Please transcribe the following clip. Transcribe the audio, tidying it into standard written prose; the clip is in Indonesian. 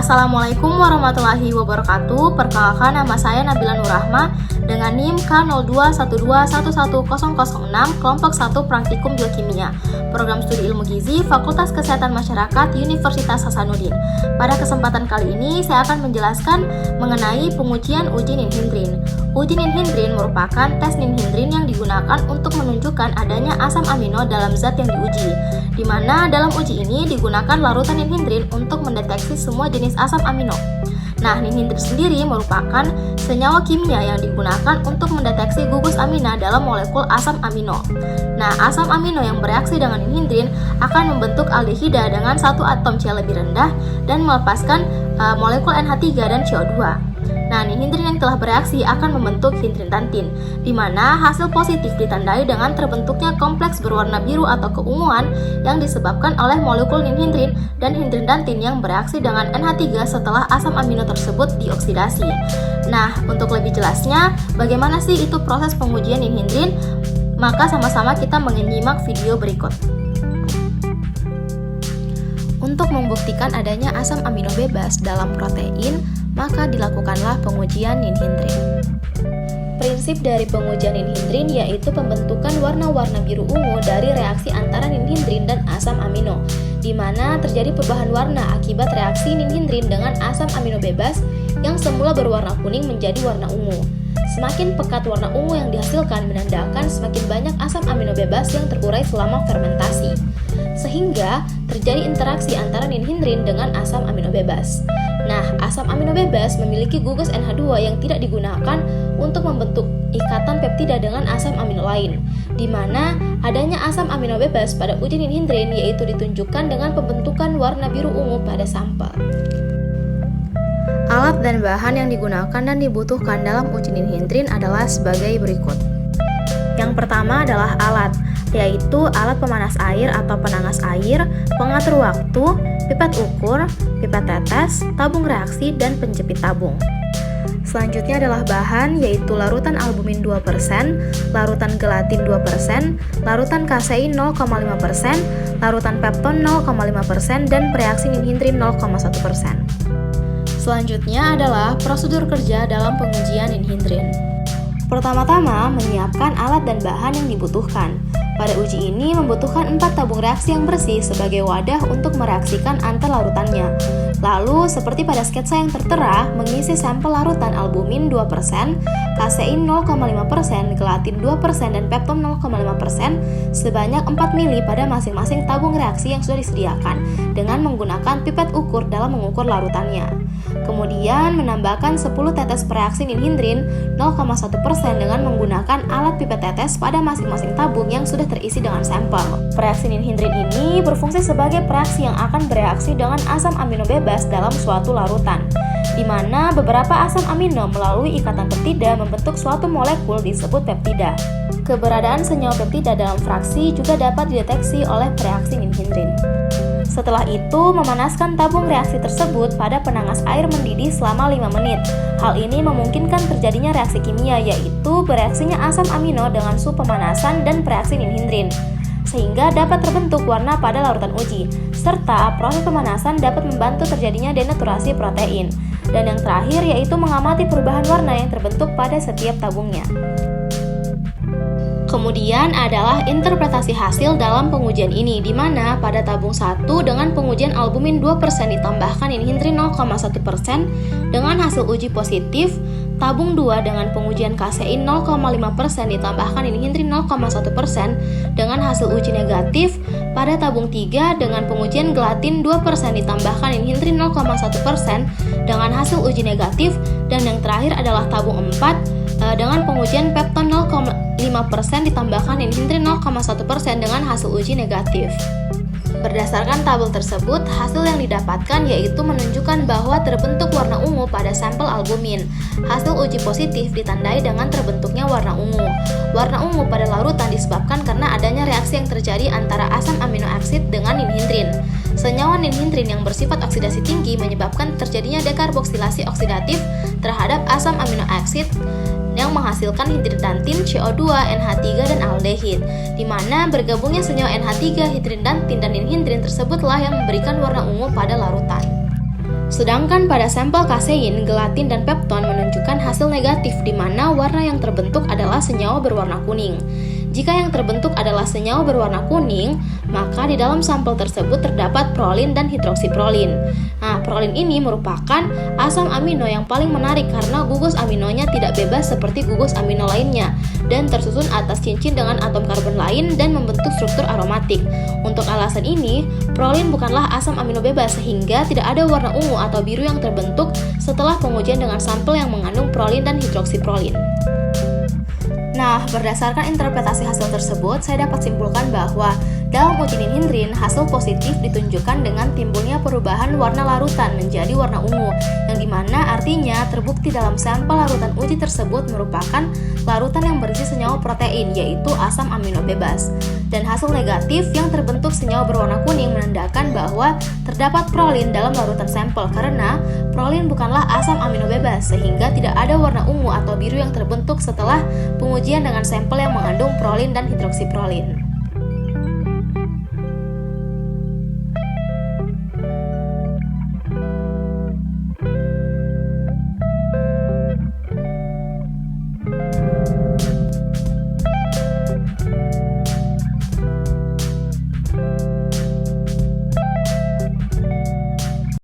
Assalamualaikum warahmatullahi wabarakatuh. Perkenalkan, nama saya Nabila Nurrahma dengan NIM K0212111006 kelompok 1 Praktikum Biokimia, Program Studi Ilmu Gizi, Fakultas Kesehatan Masyarakat, Universitas Hasanuddin. Pada kesempatan kali ini saya akan menjelaskan mengenai pengujian uji ninhindrin. Uji ninhindrin merupakan tes ninhindrin yang digunakan untuk menunjukkan adanya asam amino dalam zat yang diuji, di mana dalam uji ini digunakan larutan ninhindrin untuk mendeteksi semua jenis asam amino. Nah, ninhindrin sendiri merupakan senyawa kimia yang digunakan untuk mendeteksi gugus amina dalam molekul asam amino. Nah, asam amino yang bereaksi dengan ninhindrin akan membentuk aldehida dengan satu atom C lebih rendah dan melepaskan molekul NH3 dan CO2. Nah, ninhindrin yang telah bereaksi akan membentuk hindrindantin, di mana hasil positif ditandai dengan terbentuknya kompleks berwarna biru atau keunguan yang disebabkan oleh molekul ninhindrin dan hindrindantin yang bereaksi dengan NH3 setelah asam amino tersebut dioksidasi. Nah, untuk lebih jelasnya, bagaimana sih itu proses pengujian ninhindrin? Maka sama-sama kita menyimak video berikut. Untuk membuktikan adanya asam amino bebas dalam protein, maka dilakukanlah pengujian ninhindrin. Prinsip dari pengujian ninhindrin yaitu pembentukan warna-warna biru ungu dari reaksi antara ninhindrin dan asam amino, di mana terjadi perubahan warna akibat reaksi ninhindrin dengan asam amino bebas yang semula berwarna kuning menjadi warna ungu. Semakin pekat warna ungu yang dihasilkan menandakan semakin banyak asam amino bebas yang terurai selama fermentasi, sehingga terjadi interaksi antara ninhindrin dengan asam amino bebas. Nah, asam amino bebas memiliki gugus NH2 yang tidak digunakan untuk membentuk ikatan peptida dengan asam amino lain, di mana adanya asam amino bebas pada uji ninhindrin yaitu ditunjukkan dengan pembentukan warna biru ungu pada sampel. Alat dan bahan yang digunakan dan dibutuhkan dalam uji ninhindrin adalah sebagai berikut. Yang pertama adalah alat, yaitu alat pemanas air atau penangas air, pengatur waktu, pipet ukur, pipet tetes, tabung reaksi, dan penjepit tabung. Selanjutnya adalah bahan, yaitu larutan albumin 2%, larutan gelatin 2%, larutan kasein 0,5%, larutan pepton 0,5%, dan preaksi ninhindrin 0,1%. Selanjutnya adalah prosedur kerja dalam pengujian ninhindrin. Pertama-tama, menyiapkan alat dan bahan yang dibutuhkan. Pada uji ini membutuhkan 4 tabung reaksi yang bersih sebagai wadah untuk mereaksikan antar larutannya. Lalu, seperti pada sketsa yang tertera, mengisi sampel larutan albumin 2%, kasein 0,5%, gelatin 2%, dan pepton 0,5% sebanyak 4 ml pada masing-masing tabung reaksi yang sudah disediakan dengan menggunakan pipet ukur dalam mengukur larutannya. Kemudian, menambahkan 10 tetes preaksi ninhindrin 0,1% dengan menggunakan alat pipet tetes pada masing-masing tabung yang sudah terisi dengan sampel. Preaksi ninhindrin ini berfungsi sebagai preaksi yang akan bereaksi dengan asam amino bebas dalam suatu larutan, di mana beberapa asam amino melalui ikatan peptida membentuk suatu molekul disebut peptida. Keberadaan senyawa peptida dalam fraksi juga dapat dideteksi oleh preaksi ninhindrin. Setelah itu, memanaskan tabung reaksi tersebut pada penangas air mendidih selama 5 menit. Hal ini memungkinkan terjadinya reaksi kimia, yaitu bereaksinya asam amino dengan suhu pemanasan dan preaksi ninhindrin, sehingga dapat terbentuk warna pada larutan uji, serta proses pemanasan dapat membantu terjadinya denaturasi protein. Dan yang terakhir yaitu mengamati perubahan warna yang terbentuk pada setiap tabungnya. Kemudian adalah interpretasi hasil dalam pengujian ini, di mana pada tabung 1 dengan pengujian albumin 2% ditambahkan ninhindrin 0,1% dengan hasil uji positif, tabung 2 dengan pengujian kasein 0,5% ditambahkan ninhindrin 0,1% dengan hasil uji negatif, pada tabung 3 dengan pengujian gelatin 2% ditambahkan ninhindrin 0,1% dengan hasil uji negatif, dan yang terakhir adalah tabung 4 dengan pengujian pepton 0,5% ditambahkan ninhindrin 0,1% dengan hasil uji negatif. Berdasarkan tabel tersebut, hasil yang didapatkan yaitu menunjukkan bahwa terbentuk warna ungu pada sampel albumin. Hasil uji positif ditandai dengan terbentuknya warna ungu. Warna ungu pada larutan disebabkan karena adanya reaksi yang terjadi antara asam amino aksid dengan ninhindrin. Senyawa ninhindrin yang bersifat oksidasi tinggi menyebabkan terjadinya dekarboksilasi oksidatif terhadap asam amino aksid yang menghasilkan hindrindantin, CO2, NH3, dan aldehid, di mana bergabungnya senyawa NH3, hindrindantin, dan ninhindrin tersebutlah yang memberikan warna ungu pada larutan. Sedangkan pada sampel kasein, gelatin, dan pepton menunjukkan hasil negatif di mana warna yang terbentuk adalah senyawa berwarna kuning. Jika yang terbentuk adalah senyawa berwarna kuning, maka di dalam sampel tersebut terdapat prolin dan hidroksiprolin. Nah, prolin ini merupakan asam amino yang paling menarik karena gugus aminonya tidak bebas seperti gugus amino lainnya dan tersusun atas cincin dengan atom karbon lain dan membentuk struktur aromatik. Untuk alasan ini, prolin bukanlah asam amino bebas sehingga tidak ada warna ungu atau biru yang terbentuk setelah pengujian dengan sampel yang mengandung prolin dan hidroksiprolin. Nah, berdasarkan interpretasi hasil tersebut, saya dapat simpulkan bahwa dalam uji ninhindrin, hasil positif ditunjukkan dengan timbulnya perubahan warna larutan menjadi warna ungu, yang dimana artinya terbukti dalam sampel larutan uji tersebut merupakan larutan yang berisi senyawa protein, yaitu asam amino bebas. Dan hasil negatif yang terbentuk senyawa berwarna kuning menandakan bahwa terdapat prolin dalam larutan sampel karena prolin bukanlah asam amino bebas, sehingga tidak ada warna ungu atau biru yang terbentuk setelah pengujian dengan sampel yang mengandung prolin dan hidroksiprolin.